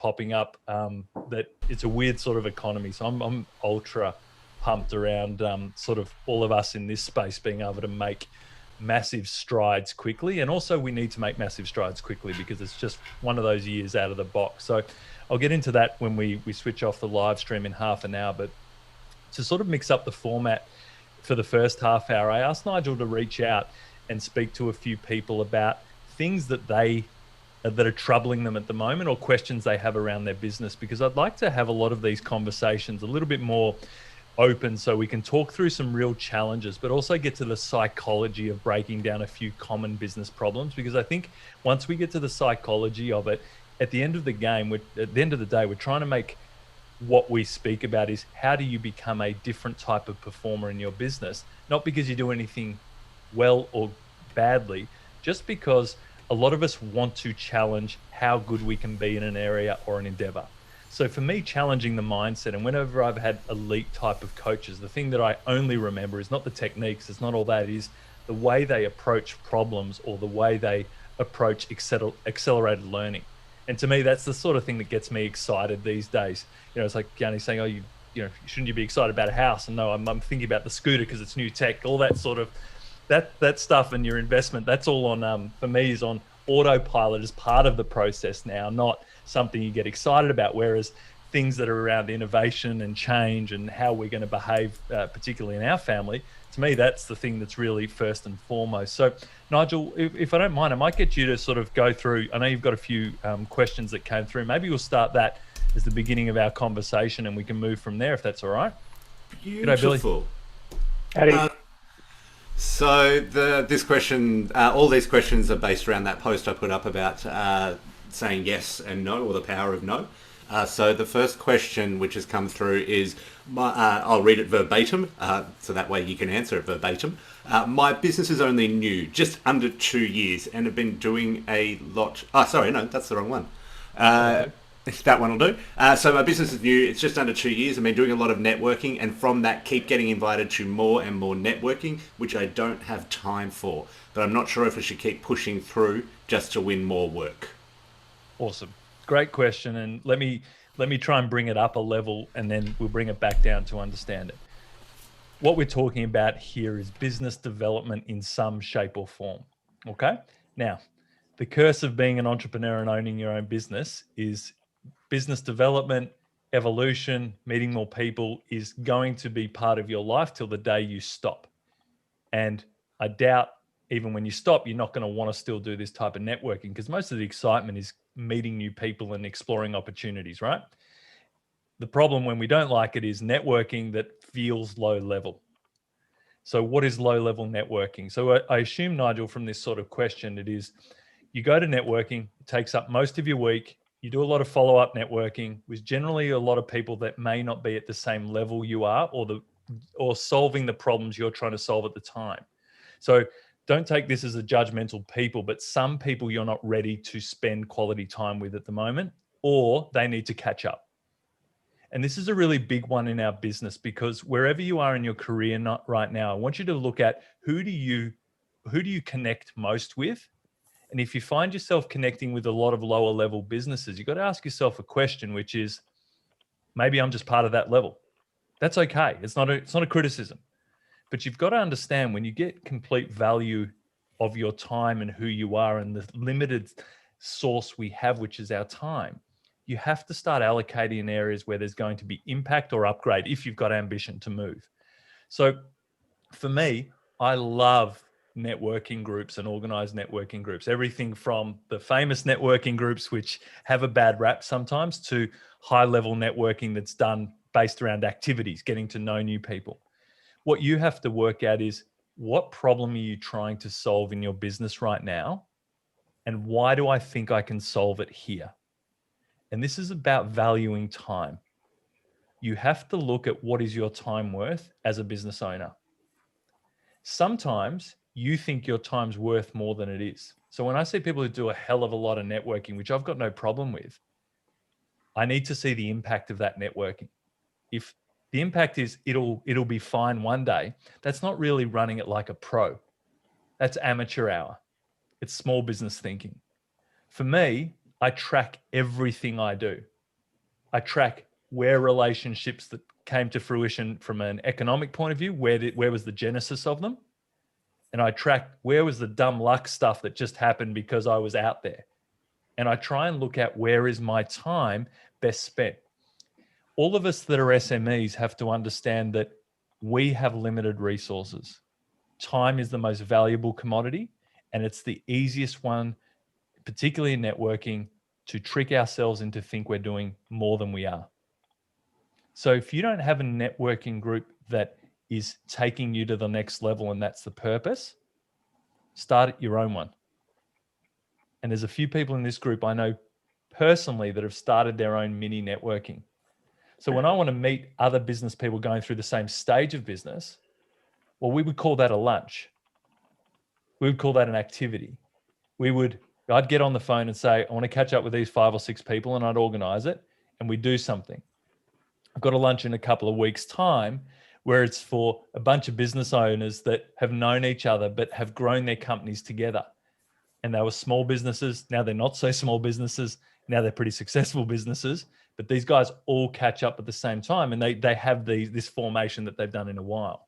popping up, that it's a weird sort of economy. So I'm ultra pumped around sort of all of us in this space being able to make massive strides quickly. And also we need to make massive strides quickly because it's just one of those years out of the box. So I'll get into that when we switch off the live stream in half an hour. But to sort of mix up the format for the first half hour, I asked Nigel to reach out and speak to a few people about things that are troubling them at the moment, or questions they have around their business, because I'd like to have a lot of these conversations a little bit more open so we can talk through some real challenges, but also get to the psychology of breaking down a few common business problems. Because I think once we get to the psychology of it, at the end of the game, at the end of the day, we're trying to make what we speak about is how do you become a different type of performer in your business, not because you do anything well or badly, just because a lot of us want to challenge how good we can be in an area or an endeavor. So for me, challenging the mindset, and whenever I've had elite type of coaches, the thing that I only remember is not the techniques, it's not all that, it is the way they approach problems or the way they approach accelerated learning. And to me, that's the sort of thing that gets me excited these days. You know, it's like Gianni saying, oh, you know, shouldn't you be excited about a house? And no, I'm thinking about the scooter because it's new tech, all that sort of, that stuff and your investment, that's all on, for me, is on autopilot as part of the process now, not something you get excited about. Whereas things that are around innovation and change and how we're going to behave, particularly in our family, to me, that's the thing that's really first and foremost. So Nigel, if I don't mind, I might get you to sort of go through, I know you've got a few questions that came through. Maybe we'll start that as the beginning of our conversation and we can move from there, if that's all right. Beautiful. G'day, Billy. So this question, all these questions are based around that post I put up about saying yes and no, or the power of no. So the first question which has come through is, I'll read it verbatim, so that way you can answer it verbatim. My business is only new, just under 2 years, and have been doing a lot... Oh, sorry, no, that's the wrong one. That one will do. So my business is new, it's just under 2 years. I've been doing a lot of networking, and from that keep getting invited to more and more networking, which I don't have time for. But I'm not sure if I should keep pushing through just to win more work. Awesome. Great question. And let me try and bring it up a level, and then we'll bring it back down to understand it. What we're talking about here is business development in some shape or form. Okay. Now, the curse of being an entrepreneur and owning your own business is business development, evolution, meeting more people is going to be part of your life till the day you stop. And I doubt even when you stop, you're not going to want to still do this type of networking, because most of the excitement is meeting new people and exploring opportunities, right? The problem when we don't like it is networking that feels low level. So what is low level networking? So I assume, Nigel, from this sort of question, it is you go to networking, it takes up most of your week. You do a lot of follow-up networking with generally a lot of people that may not be at the same level you are, or solving the problems you're trying to solve at the time. So don't take this as a judgmental people, but some people you're not ready to spend quality time with at the moment, or they need to catch up. And this is a really big one in our business, because wherever you are in your career right now, I want you to look at who do you connect most with. And if you find yourself connecting with a lot of lower level businesses, you've got to ask yourself a question, which is, maybe I'm just part of that level. That's okay. It's not a criticism. But you've got to understand, when you get complete value of your time and who you are and the limited source we have, which is our time, you have to start allocating in areas where there's going to be impact or upgrade if you've got ambition to move. So for me, I love networking groups and organized networking groups, everything from the famous networking groups, which have a bad rap sometimes, to high level networking that's done based around activities, getting to know new people. What you have to work out is, what problem are you trying to solve in your business right now? And why do I think I can solve it here? And this is about valuing time. You have to look at what is your time worth as a business owner. Sometimes you think your time's worth more than it is. So when I see people who do a hell of a lot of networking, which I've got no problem with, I need to see the impact of that networking. If the impact is it'll be fine one day, that's not really running it like a pro. That's amateur hour. It's small business thinking. For me, I track everything I do. I track where relationships that came to fruition from an economic point of view, where was the genesis of them? And I track where was the dumb luck stuff that just happened because I was out there. And I try and look at where is my time best spent. All of us that are SMEs have to understand that we have limited resources. Time is the most valuable commodity, and it's the easiest one, particularly in networking, to trick ourselves into think we're doing more than we are. So if you don't have a networking group that is taking you to the next level and that's the purpose, start your own one. And there's a few people in this group I know personally that have started their own mini networking. So when I want to meet other business people going through the same stage of business, well, we would call that a lunch. We would call that an activity. I'd get on the phone and say, I want to catch up with these 5 or 6 people, and I'd organize it and we do something. I've got a lunch in a couple of weeks' time where it's for a bunch of business owners that have known each other but have grown their companies together. And they were small businesses. Now they're not so small businesses. Now they're pretty successful businesses. But these guys all catch up at the same time, and they have this formation that they've done in a while.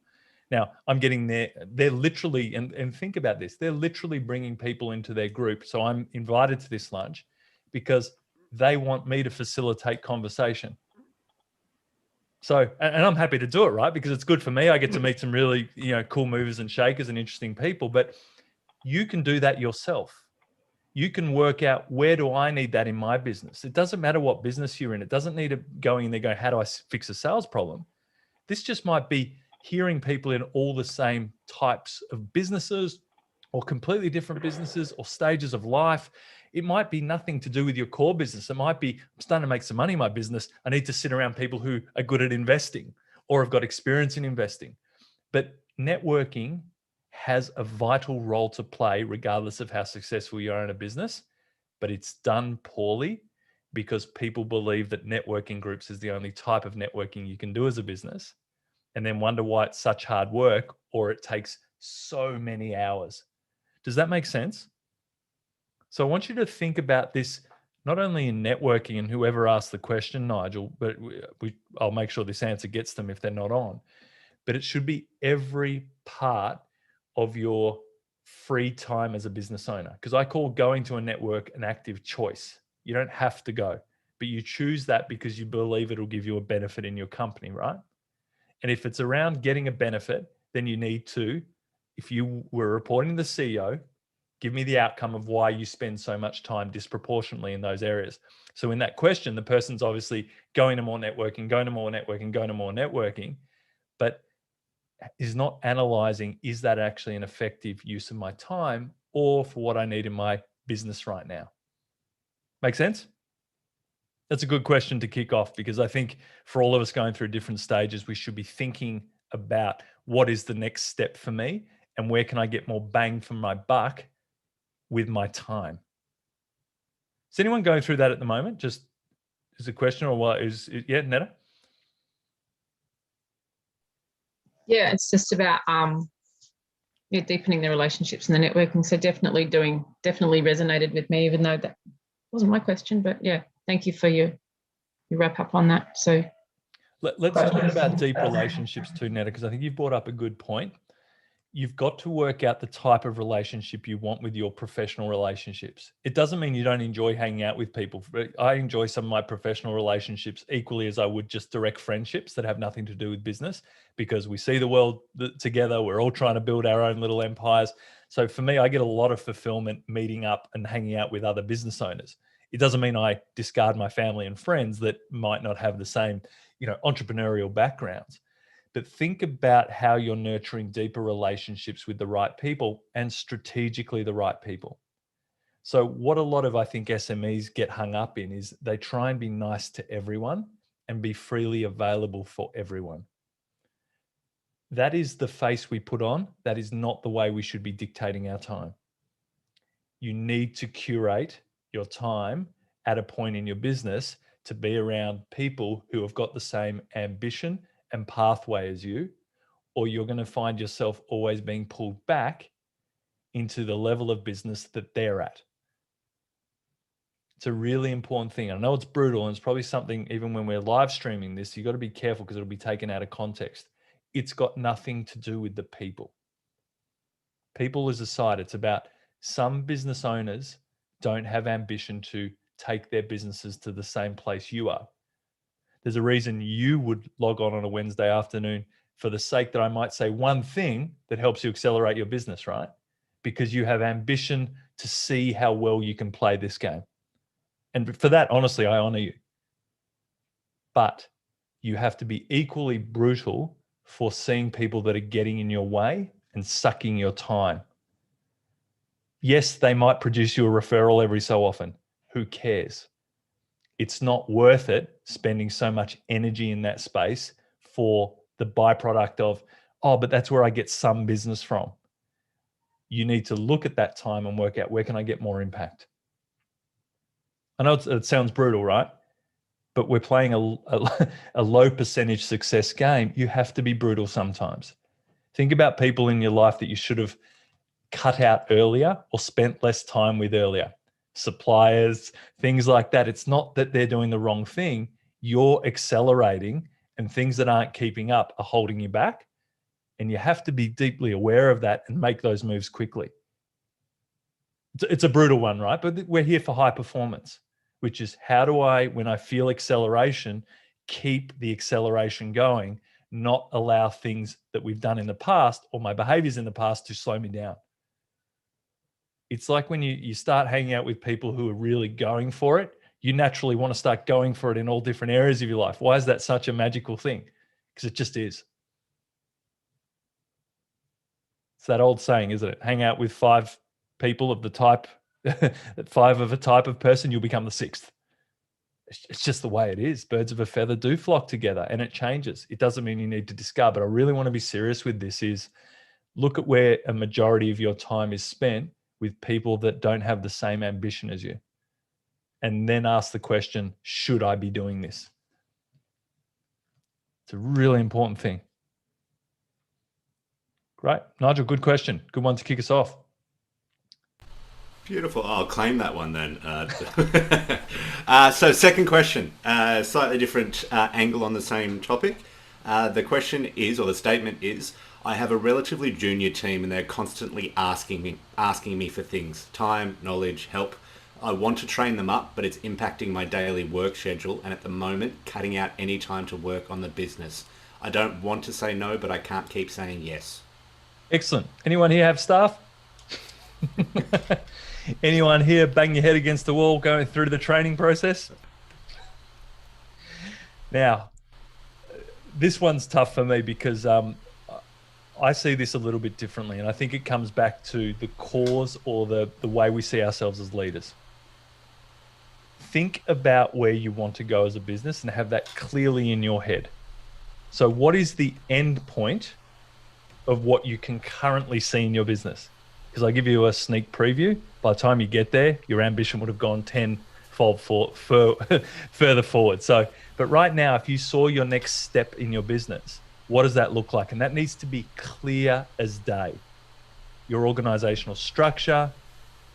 Now I'm getting there. They're literally, and think about this, they're literally bringing people into their group. So I'm invited to this lunch because they want me to facilitate conversation. So, and I'm happy to do it, right? Because it's good for me. I get to meet some really, cool movers and shakers and interesting people, but you can do that yourself. You can work out, where do I need that in my business? It doesn't matter what business you're in. It doesn't need to going in there going, how do I fix a sales problem? This just might be hearing people in all the same types of businesses or completely different businesses or stages of life. It might be nothing to do with your core business. It might be, I'm starting to make some money in my business. I need to sit around people who are good at investing or have got experience in investing. But networking has a vital role to play regardless of how successful you are in a business, but it's done poorly because people believe that networking groups is the only type of networking you can do as a business, and then wonder why it's such hard work or it takes so many hours. Does that make sense? So I want you to think about this, not only in networking, and whoever asked the question, Nigel, but I'll make sure this answer gets them if they're not on, but it should be every part of your free time as a business owner. Because I call going to a network an active choice. You don't have to go, but you choose that because you believe it'll give you a benefit in your company, right? And if it's around getting a benefit, then you need to, if you were reporting to the CEO, give me the outcome of why you spend so much time disproportionately in those areas. So in that question, the person's obviously going to more networking, going to more networking, going to more networking, but is not analyzing, is that actually an effective use of my time or for what I need in my business right now? Make sense? That's a good question to kick off, because I think for all of us going through different stages, we should be thinking about what is the next step for me and where can I get more bang for my buck with my time. Is anyone going through that at the moment? Just is a question, or what is it? Yeah, Netta? Yeah, it's just about deepening the relationships and the networking. So definitely resonated with me, even though that wasn't my question. But yeah, thank you for your wrap up on that. So let's talk about deep relationships too, Netta, because I think you've brought up a good point. You've got to work out the type of relationship you want with your professional relationships. It doesn't mean you don't enjoy hanging out with people. I enjoy some of my professional relationships equally as I would just direct friendships that have nothing to do with business, because we see the world together. We're all trying to build our own little empires. So for me, I get a lot of fulfillment meeting up and hanging out with other business owners. It doesn't mean I discard my family and friends that might not have the same, entrepreneurial backgrounds. But think about how you're nurturing deeper relationships with the right people and strategically the right people. So what a lot of, I think, SMEs get hung up in is they try and be nice to everyone and be freely available for everyone. That is the face we put on. That is not the way we should be dictating our time. You need to curate your time at a point in your business to be around people who have got the same ambition and pathway as you, or you're going to find yourself always being pulled back into the level of business that they're at. It's a really important thing. I know it's brutal, and it's probably something, even when we're live streaming this, you got to be careful because it'll be taken out of context. It's got nothing to do with the people. People as a side, it's about some business owners don't have ambition to take their businesses to the same place you are. There's a reason you would log on a Wednesday afternoon for the sake that I might say one thing that helps you accelerate your business, right? Because you have ambition to see how well you can play this game. And for that, honestly, I honor you. But you have to be equally brutal for seeing people that are getting in your way and sucking your time. Yes, they might produce you a referral every so often. Who cares? It's not worth it spending so much energy in that space for the byproduct of, oh, but that's where I get some business from. You need to look at that time and work out, where can I get more impact? I know it sounds brutal, right? But we're playing a low percentage success game. You have to be brutal sometimes. Think about people in your life that you should have cut out earlier or spent less time with earlier. Suppliers, things like that. It's not that they're doing the wrong thing. You're accelerating, and things that aren't keeping up are holding you back. And you have to be deeply aware of that and make those moves quickly. It's a brutal one, right? But we're here for high performance, which is, how do I, when I feel acceleration, keep the acceleration going, not allow things that we've done in the past or my behaviors in the past to slow me down. It's like when you start hanging out with people who are really going for it, you naturally want to start going for it in all different areas of your life. Why is that such a magical thing? Because it just is. It's that old saying, isn't it? Hang out with 5 people of the type, 5 of a type of person, you'll become the 6th. It's just the way it is. Birds of a feather do flock together, and it changes. It doesn't mean you need to discard, but I really want to be serious with this is, look at where a majority of your time is spent with people that don't have the same ambition as you. And then ask the question, should I be doing this? It's a really important thing. Great. Nigel, good question. Good one to kick us off. Beautiful. I'll claim that one then. So second question, slightly different angle on the same topic. The question is, or the statement is, I have a relatively junior team and they're constantly asking me for things, time, knowledge, help. I want to train them up, but it's impacting my daily work schedule and at the moment cutting out any time to work on the business. I don't want to say no, but I can't keep saying yes. Excellent. Anyone here have staff? Anyone here bang your head against the wall going through the training process? Now, this one's tough for me because I see this a little bit differently, and I think it comes back to the cause or the way we see ourselves as leaders. Think about where you want to go as a business and have that clearly in your head. So what is the end point of what you can currently see in your business? Because I give you a sneak preview. By the time you get there, your ambition would have gone 10-fold further forward. So, but right now, if you saw your next step in your business, what does that look like? And that needs to be clear as day. Your organizational structure,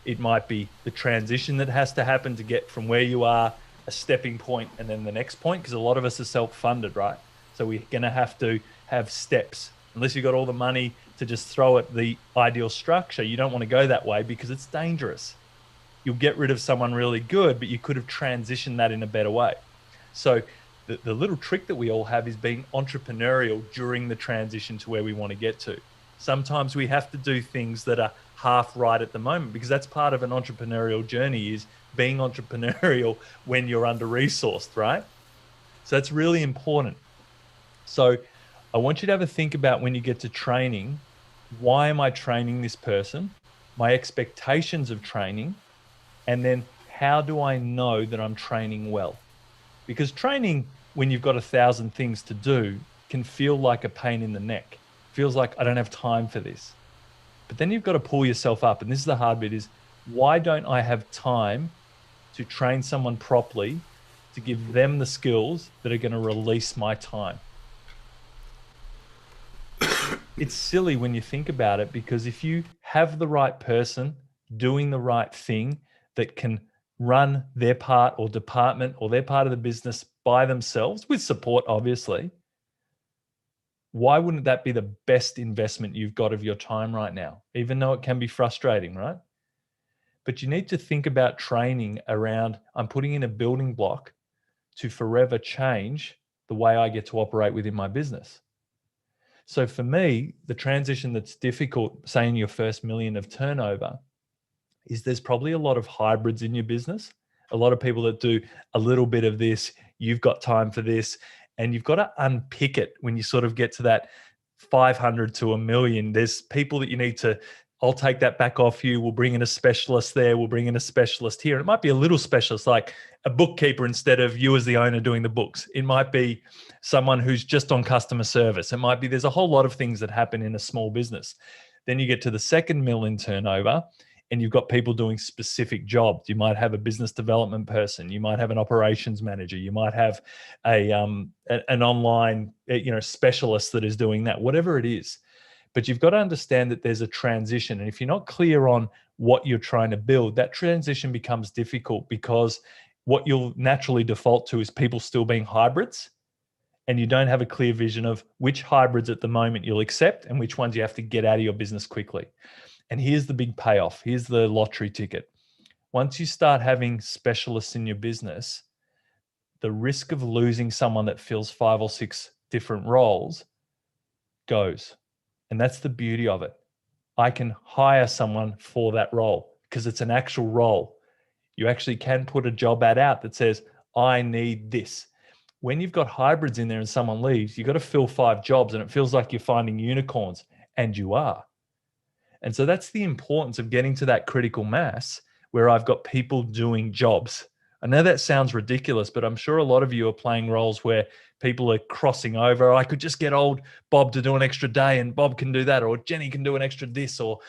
it might be the transition that has to happen to get from where you are, a stepping point, and then the next point, because a lot of us are self-funded, right? So we're going to have steps. Unless you've got all the money to just throw at the ideal structure, you don't want to go that way because it's dangerous. You'll get rid of someone really good, but you could have transitioned that in a better way. So the little trick that we all have is being entrepreneurial during the transition to where we want to get to. Sometimes we have to do things that are half right at the moment, because that's part of an entrepreneurial journey, is being entrepreneurial when you're under-resourced, right? So that's really important. So I want you to have a think about, when you get to training, why am I training this person? My expectations of training, and then how do I know that I'm training well? Because training, when you've got 1,000 things to do, can feel like a pain in the neck. Feels like I don't have time for this. But then you've got to pull yourself up. And this is the hard bit, is why don't I have time to train someone properly, to give them the skills that are going to release my time? It's silly when you think about it, because if you have the right person doing the right thing that can run their part or department or their part of the business by themselves, with support, obviously, why wouldn't that be the best investment you've got of your time right now? Even though it can be frustrating, right? But you need to think about training around, I'm putting in a building block to forever change the way I get to operate within my business. So for me, the transition that's difficult, say in your first million of turnover, is there's probably a lot of hybrids in your business. A lot of people that do a little bit of this, you've got time for this, and you've got to unpick it when you sort of get to that 500 to a million. There's people that you need to, I'll take that back off you. We'll bring in a specialist there. We'll bring in a specialist here. It might be a little specialist, like a bookkeeper instead of you as the owner doing the books. It might be someone who's just on customer service. It might be, there's a whole lot of things that happen in a small business. Then you get to the second mil in turnover, and you've got people doing specific jobs. You might have a business development person. You might have an operations manager. You might have an online, specialist that is doing that, whatever it is. But you've got to understand that there's a transition. And if you're not clear on what you're trying to build, that transition becomes difficult, because what you'll naturally default to is people still being hybrids, and you don't have a clear vision of which hybrids at the moment you'll accept and which ones you have to get out of your business quickly. And here's the big payoff. Here's the lottery ticket. Once you start having specialists in your business, the risk of losing someone that fills 5 or 6 different roles goes. And that's the beauty of it. I can hire someone for that role because it's an actual role. You actually can put a job ad out that says, I need this. When you've got hybrids in there and someone leaves, you've got to fill 5 jobs, and it feels like you're finding unicorns, and you are. And so that's the importance of getting to that critical mass where I've got people doing jobs. I know that sounds ridiculous, but I'm sure a lot of you are playing roles where people are crossing over. I could just get old Bob to do an extra day, and Bob can do that, or Jenny can do an extra this, or,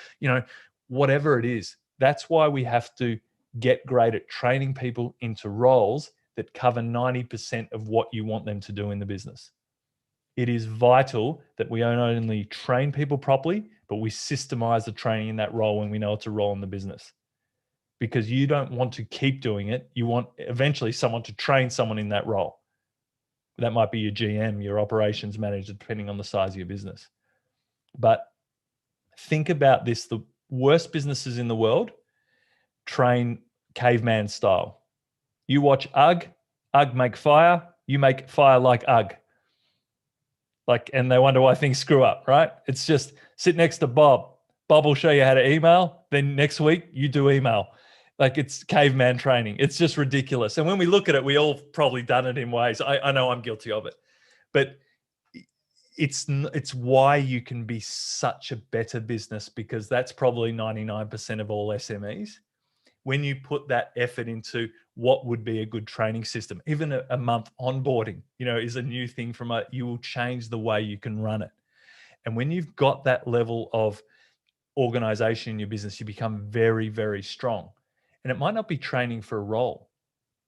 whatever it is. That's why we have to get great at training people into roles that cover 90% of what you want them to do in the business. It is vital that we not only train people properly, but we systemize the training in that role when we know it's a role in the business. Because you don't want to keep doing it. You want eventually someone to train someone in that role. That might be your GM, your operations manager, depending on the size of your business. But think about this. The worst businesses in the world train caveman style. You watch UGG make fire, you make fire like UGG. And they wonder why things screw up, right? It's just sit next to Bob. Bob will show you how to email. Then next week you do email. It's caveman training. It's just ridiculous. And when we look at it, we all probably done it in ways. I know I'm guilty of it, but it's why you can be such a better business, because that's probably 99% of all SMEs. When you put that effort into what would be a good training system, even a month onboarding, is a new thing you will change the way you can run it. And when you've got that level of organization in your business, you become very, very strong. And it might not be training for a role.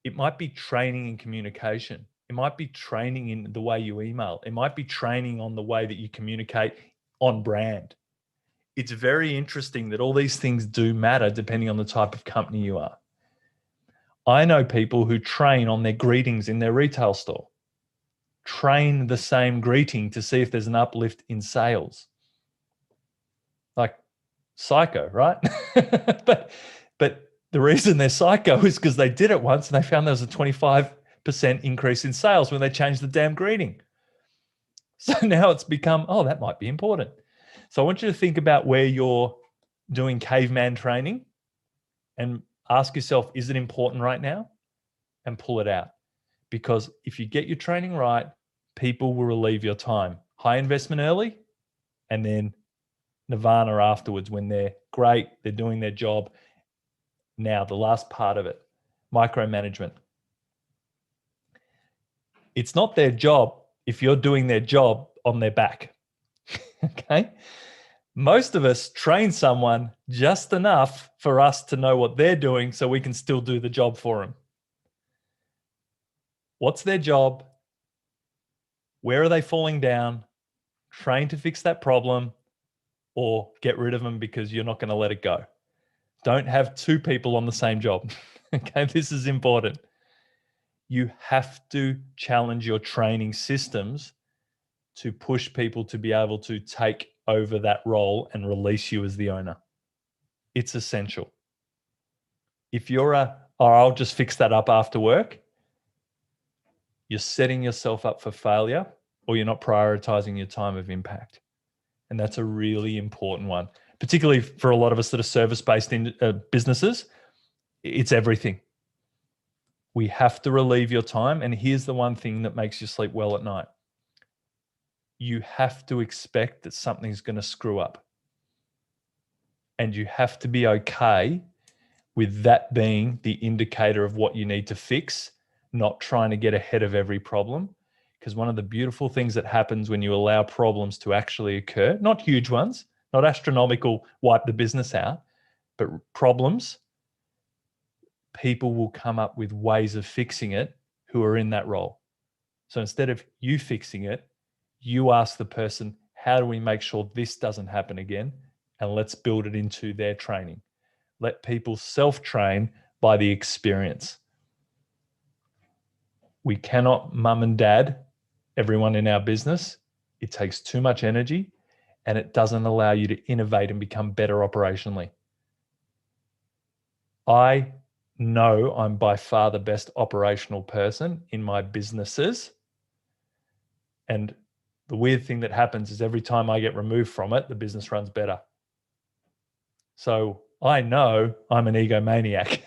It might be training in communication. It might be training in the way you email. It might be training on the way that you communicate on brand. It's very interesting that all these things do matter depending on the type of company you are. I know people who train on their greetings in their retail store. Train the same greeting to see if there's an uplift in sales. Psycho, right? but the reason they're psycho is because they did it once and they found there was a 25% increase in sales when they changed the damn greeting. So now it's become, that might be important. So I want you to think about where you're doing caveman training and ask yourself, is it important right now? And pull it out. Because if you get your training right, people will relieve your time. High investment early, and then nirvana afterwards when they're great, they're doing their job. Now, the last part of it, micromanagement. It's not their job if you're doing their job on their back. Okay? Most of us train someone just enough for us to know what they're doing so we can still do the job for them. What's their job? Where are they falling down? Train to fix that problem, or get rid of them because you're not going to let it go. Don't have 2 people on the same job. Okay, this is important. You have to challenge your training systems to push people to be able to take over that role and release you as the owner. It's essential. If you're I'll just fix that up after work, you're setting yourself up for failure, or you're not prioritizing your time of impact. And that's a really important one, particularly for a lot of us that are service-based in businesses. It's everything. We have to relieve your time. And here's the one thing that makes you sleep well at night. You have to expect that something's going to screw up. And you have to be okay with that being the indicator of what you need to fix, not trying to get ahead of every problem. Because one of the beautiful things that happens when you allow problems to actually occur, not huge ones, not astronomical, wipe the business out, but problems, people will come up with ways of fixing it who are in that role. So instead of you fixing it, you ask the person, how do we make sure this doesn't happen again? And let's build it into their training. Let people self-train by the experience. We cannot mum and dad everyone in our business. It takes too much energy and it doesn't allow you to innovate and become better operationally. I know I'm by far the best operational person in my businesses. And the weird thing that happens is every time I get removed from it, the business runs better. So I know I'm an egomaniac,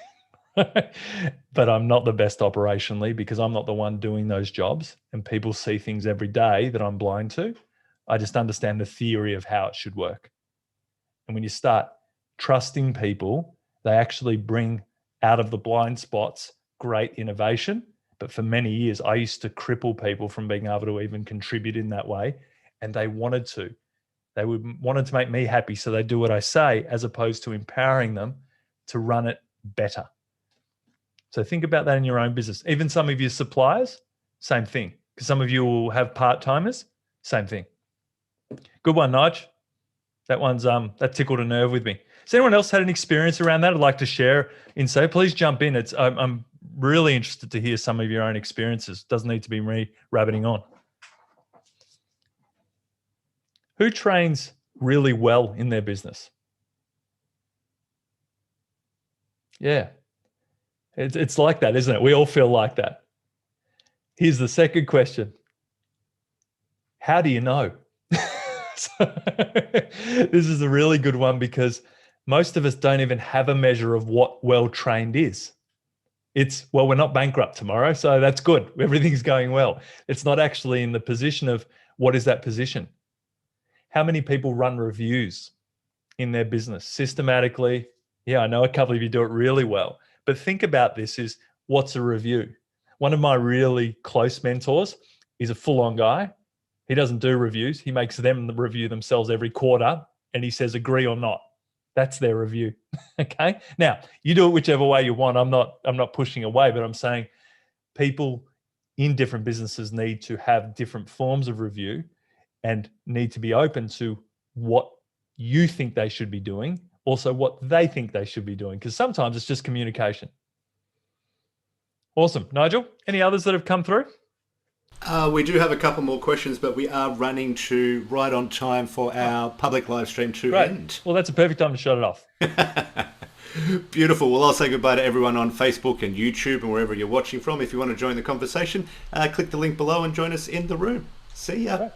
but I'm not the best operationally because I'm not the one doing those jobs, and people see things every day that I'm blind to. I just understand the theory of how it should work. And when you start trusting people, they actually bring out of the blind spots great innovation. But for many years, I used to cripple people from being able to even contribute in that way. And they wanted to. They wanted to make me happy, so they do what I say, as opposed to empowering them to run it better. So think about that in your own business. Even some of your suppliers, same thing. Because some of you will have part-timers, same thing. Good one, Nige. That one's that tickled a nerve with me. Has anyone else had an experience around that I'd like to share? So please jump in. I'm really interested to hear some of your own experiences. Doesn't need to be me rabbiting on. Who trains really well in their business? Yeah. It's like that, isn't it? We all feel like that. Here's the second question. How do you know? This is a really good one because most of us don't even have a measure of what well-trained is. It's, well, we're not bankrupt tomorrow, so that's good. Everything's going well. It's not actually in the position of what is that position. How many people run reviews in their business systematically? Yeah, I know a couple of you do it really well. But think about this is, what's a review? One of my really close mentors is a full-on guy. He doesn't do reviews. He makes them review themselves every quarter, and he says, agree or not. That's their review. Okay. Now, you do it whichever way you want. I'm not pushing away, but I'm saying people in different businesses need to have different forms of review and need to be open to what you think they should be doing, also what they think they should be doing, because sometimes it's just communication. Awesome. Nigel, any others that have come through? We do have a couple more questions, but we are running to right on time for our public live stream to end. Well, that's a perfect time to shut it off. Beautiful. Well, I'll say goodbye to everyone on Facebook and YouTube and wherever you're watching from. If you want to join the conversation, click the link below and join us in the room. See ya.